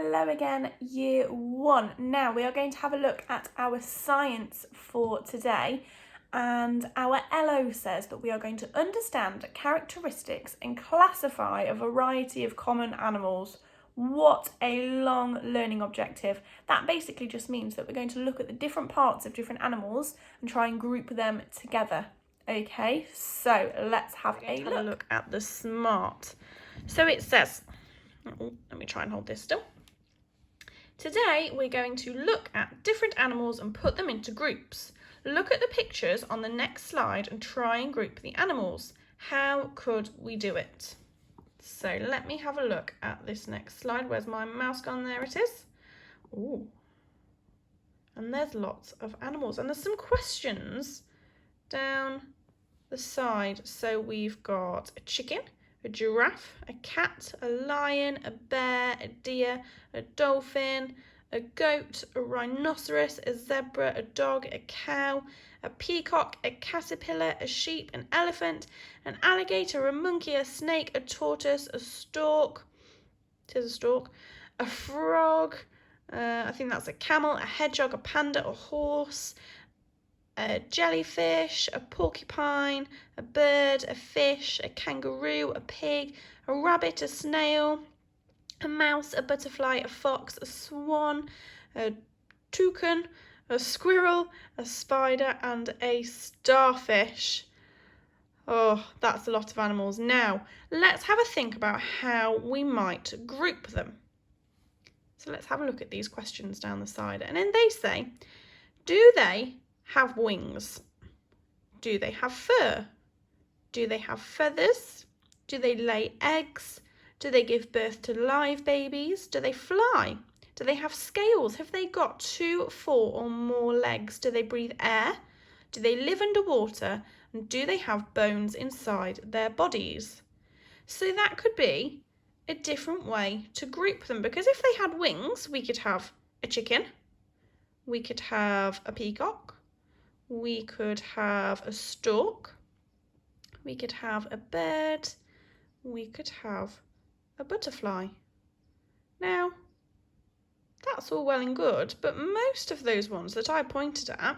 Hello again, year one. Now we are going to have a look at our science for today, and our LO says that we are going to understand characteristics and classify a variety of common animals. What a long learning objective. That basically just means that we're going to look at the different parts of different animals and try and group them together. Okay, so let's have a look at the SMART. So it says, let me try and hold this still. Today we're going to look at different animals and put them into groups. Look at the pictures on the next slide and try and group the animals. How could we do it? So let me have a look at this next slide. Where's my mouse gone? There it is. Ooh. And there's lots of animals and there's some questions down the side. So we've got a chicken, a giraffe, a cat, a lion, a bear, a deer, a dolphin, a goat, a rhinoceros, a zebra, a dog, a cow, a peacock, a caterpillar, a sheep, an elephant, an alligator, a monkey, a snake, a tortoise, a stork, it is a stork, a frog, I think that's a camel, a hedgehog, a panda, a horse, a jellyfish, a porcupine, a bird, a fish, a kangaroo, a pig, a rabbit, a snail, a mouse, a butterfly, a fox, a swan, a toucan, a squirrel, a spider, and a starfish. Oh, that's a lot of animals. Now, let's have a think about how we might group them. So let's have a look at these questions down the side. And then they say, do they have wings? Do they have fur? Do they have feathers? Do they lay eggs? Do they give birth to live babies? Do they fly? Do they have scales? Have they got 2, 4 or more legs? Do they breathe air? Do they live underwater? And do they have bones inside their bodies? So that could be a different way to group them, because if they had wings, we could have a chicken, we could have a peacock, we could have a stork, we could have a bird, we could have a butterfly. Now, that's all well and good, but most of those ones that I pointed at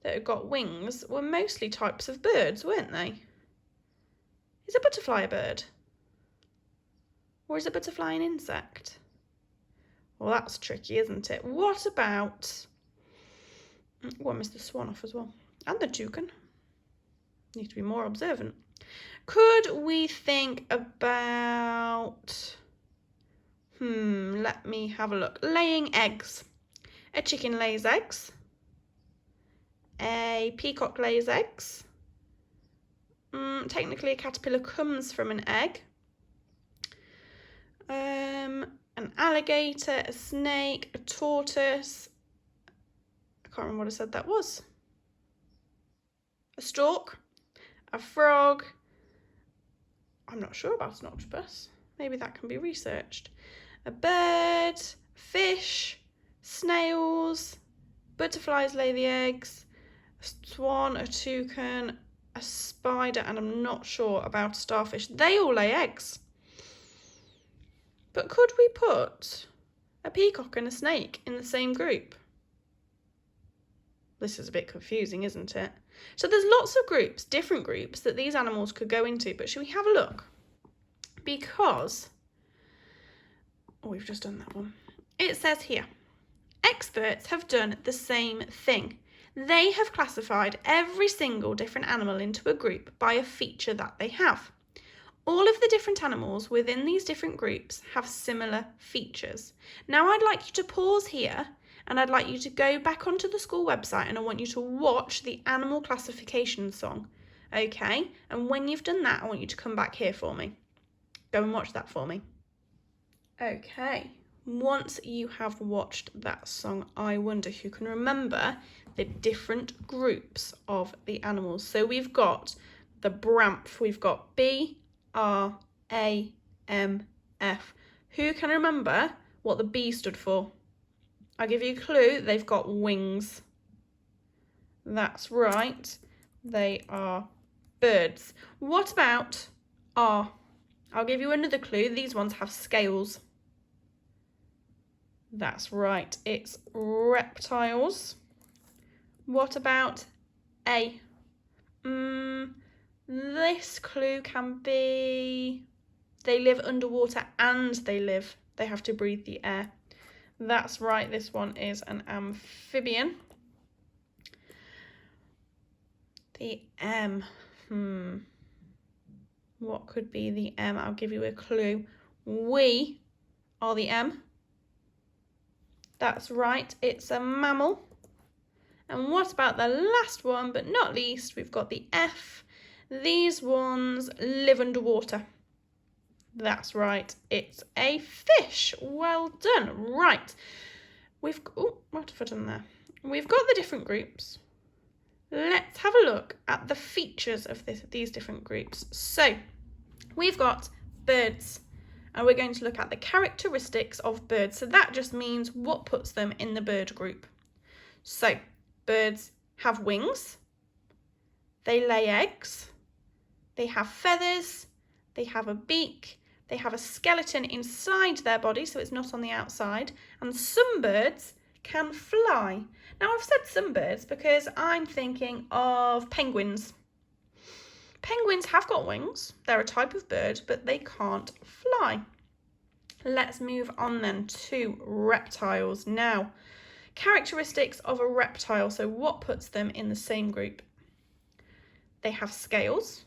that have got wings were mostly types of birds, weren't they? Is a butterfly a bird? Or is a butterfly an insect? Well, that's tricky, isn't it? What about... Oh, I missed the swan off as well. And the toucan. Need to be more observant. Could we think about... let me have a look. Laying eggs. A chicken lays eggs. A peacock lays eggs. Technically, a caterpillar comes from an egg. An alligator, a snake, a tortoise. I can't remember what I said that was. A stork, a frog. I'm not sure about an octopus. Maybe that can be researched. A bird, fish, snails, butterflies lay the eggs, a swan, a toucan, a spider, and I'm not sure about starfish. They all lay eggs. But could we put a peacock and a snake in the same group? This is a bit confusing, isn't it? So there's lots of groups, different groups that these animals could go into, but should we have a look? Because, we've just done that one. It says here, experts have done the same thing. They have classified every single different animal into a group by a feature that they have. All of the different animals within these different groups have similar features. Now I'd like you to pause here and I'd like you to go back onto the school website and I want you to watch the animal classification song, okay? And when you've done that, I want you to come back here for me. Go and watch that for me. Okay, once you have watched that song, I wonder who can remember the different groups of the animals. So we've got the BRAMF, we've got BRAMF. Who can remember what the B stood for? I'll give you a clue, they've got wings. That's right, they are birds. What about R? I'll give you another clue, these ones have scales. That's right, it's reptiles. What about A? This clue can be they live underwater and they have to breathe the air. That's right, this one is an amphibian. The M. What could be the M? I'll give you a clue. We are the M. That's right, it's a mammal. And what about the last one, but not least, we've got the F. These ones live underwater. That's right, it's a fish. Well done. Right, what have I done there? We've got the different groups. Let's have a look at the features of these different groups. So we've got birds, and we're going to look at the characteristics of birds. So that just means what puts them in the bird group. So birds have wings, they lay eggs, they have feathers, they have a beak, they have a skeleton inside their body, so it's not on the outside, and some birds can fly. Now I've said some birds because I'm thinking of penguins. Penguins have got wings, they're a type of bird, but they can't fly. Let's move on then to reptiles now. Characteristics of a reptile, so what puts them in the same group? They have scales,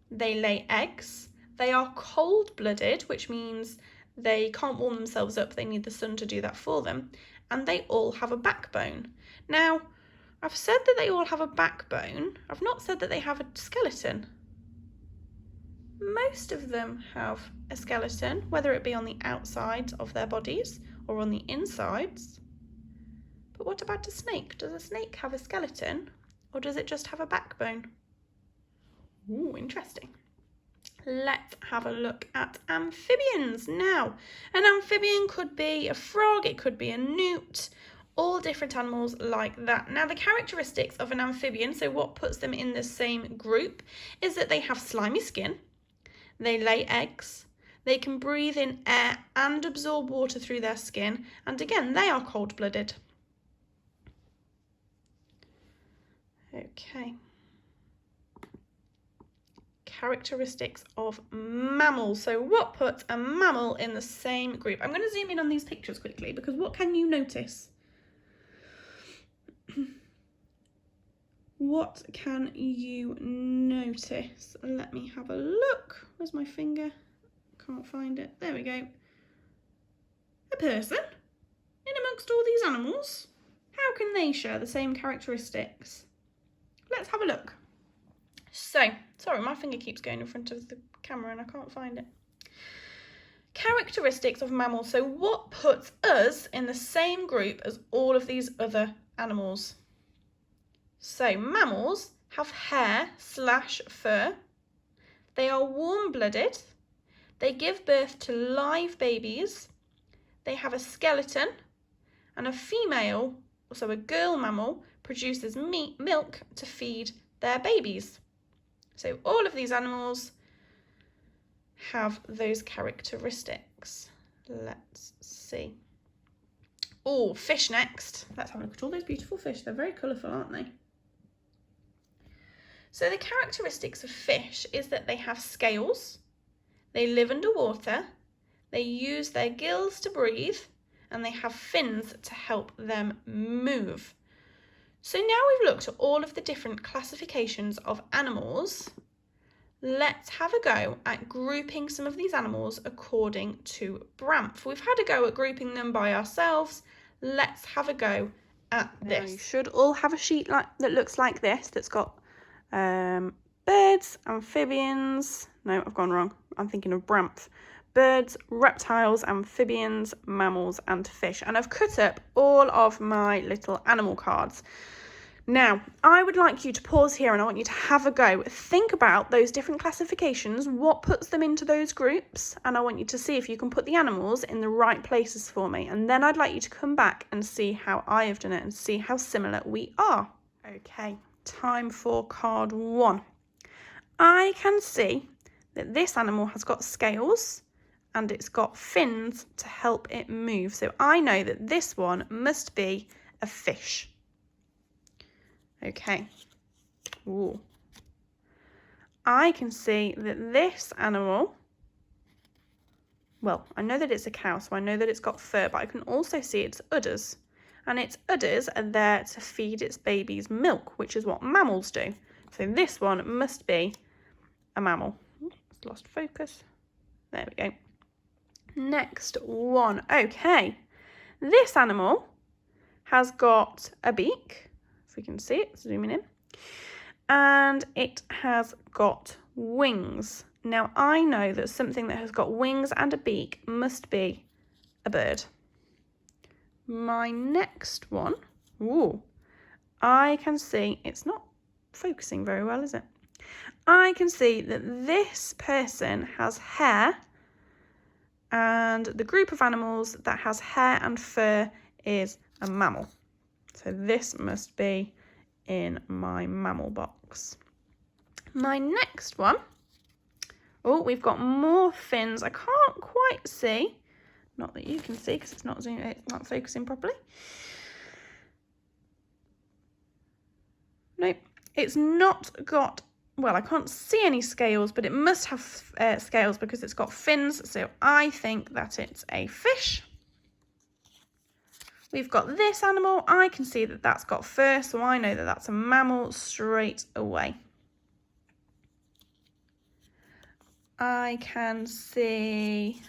they lay eggs, they are cold-blooded, which means they can't warm themselves up, they need the sun to do that for them, and they all have a backbone. Now, I've said that they all have a backbone, I've not said that they have a skeleton. Most of them have a skeleton, whether it be on the outsides of their bodies or on the insides. But what about a snake? Does a snake have a skeleton, or does it just have a backbone? Ooh, interesting. Let's have a look at amphibians now. An amphibian could be a frog, it could be a newt, all different animals like that. Now the characteristics of an amphibian, so what puts them in the same group, is that they have slimy skin, they lay eggs, they can breathe in air and absorb water through their skin, and again, they are cold-blooded. Okay. Characteristics of mammals. So what puts a mammal in the same group? I'm going to zoom in on these pictures quickly because what can you notice? What can you notice? Let me have a look. Where's my finger? Can't find it. There we go. A person in amongst all these animals. How can they share the same characteristics? Let's have a look. So, sorry, my finger keeps going in front of the camera and I can't find it. Characteristics of mammals. So what puts us in the same group as all of these other animals? So mammals have hair/fur. They are warm-blooded. They give birth to live babies. They have a skeleton, and a female, so a girl mammal, produces milk to feed their babies. So all of these animals have those characteristics. Let's see. Oh, fish next. Let's have a look at all those beautiful fish. They're very colourful, aren't they? So the characteristics of fish is that they have scales, they live underwater, they use their gills to breathe, and they have fins to help them move. So now we've looked at all of the different classifications of animals, let's have a go at grouping some of these animals according to Banff. We've had a go at grouping them by ourselves. Let's have a go at this. Now you should all have a sheet that looks like this, that's got birds, amphibians. No, I've gone wrong. I'm thinking of Banff. Birds, reptiles, amphibians, mammals and fish. And I've cut up all of my little animal cards. Now, I would like you to pause here and I want you to have a go. Think about those different classifications, what puts them into those groups, and I want you to see if you can put the animals in the right places for me. And then I'd like you to come back and see how I have done it and see how similar we are. Okay, time for card 1. I can see that this animal has got scales and it's got fins to help it move. So I know that this one must be a fish. Okay. Ooh. I can see that this animal, well, I know that it's a cow, so I know that it's got fur, but I can also see its udders. And its udders are there to feed its babies milk, which is what mammals do. So this one must be a mammal. It's lost focus. There we go. Next one. Okay. This animal has got a beak, if we can see it, zooming in. And it has got wings. Now, I know that something that has got wings and a beak must be a bird. My next one, ooh, I can see, it's not focusing very well, is it? I can see that this person has hair, and the group of animals that has hair and fur is a mammal. So this must be in my mammal box. My next one, oh, we've got more fins. I can't quite see, not that you can see because it's not focusing properly. Nope, it's not got, well, I can't see any scales, but it must have scales because it's got fins, so I think that it's a fish. We've got this animal. I can see that that's got fur, so I know that that's a mammal straight away. I can see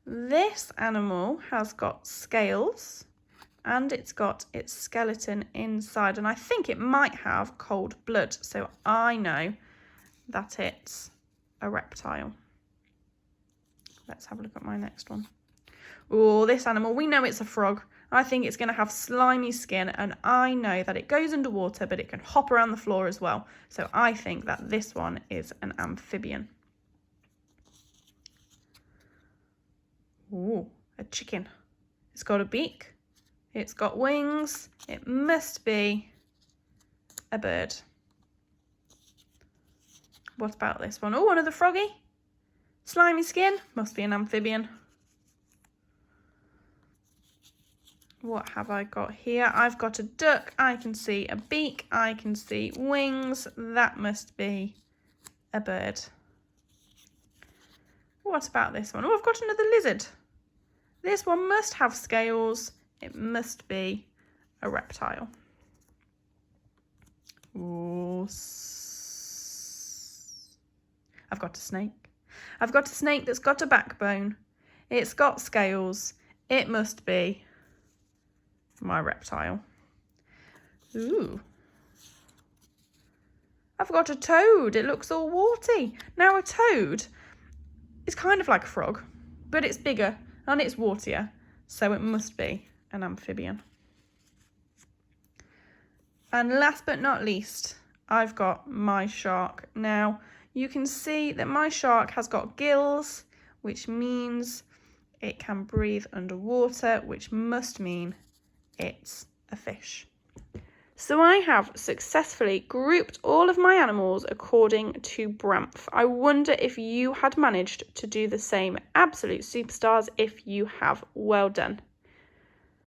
this animal has got scales and it's got its skeleton inside, and I think it might have cold blood, so I know that it's a reptile. Let's have a look at my next one. Oh, this animal, we know it's a frog. I think it's going to have slimy skin, and I know that it goes underwater, but it can hop around the floor as well. So I think that this one is an amphibian. Oh, a chicken. It's got a beak. It's got wings. It must be a bird. What about this one? Oh, another froggy. Slimy skin. Must be an amphibian. What have I got here? I've got a duck. I can see a beak. I can see wings. That must be a bird. What about this one? Oh, I've got another lizard. This one must have scales. It must be a reptile. Ooh. I've got a snake. I've got a snake that's got a backbone. It's got scales. It must be my reptile. Ooh. I've got a toad. It looks all warty. Now, a toad is kind of like a frog, but it's bigger and it's wartier, so it must be an amphibian. And last but not least, I've got my shark. Now, you can see that my shark has got gills, which means it can breathe underwater, which must mean it's a fish. So I have successfully grouped all of my animals according to Bramf. I wonder if you had managed to do the same. Absolute superstars if you have. Well done.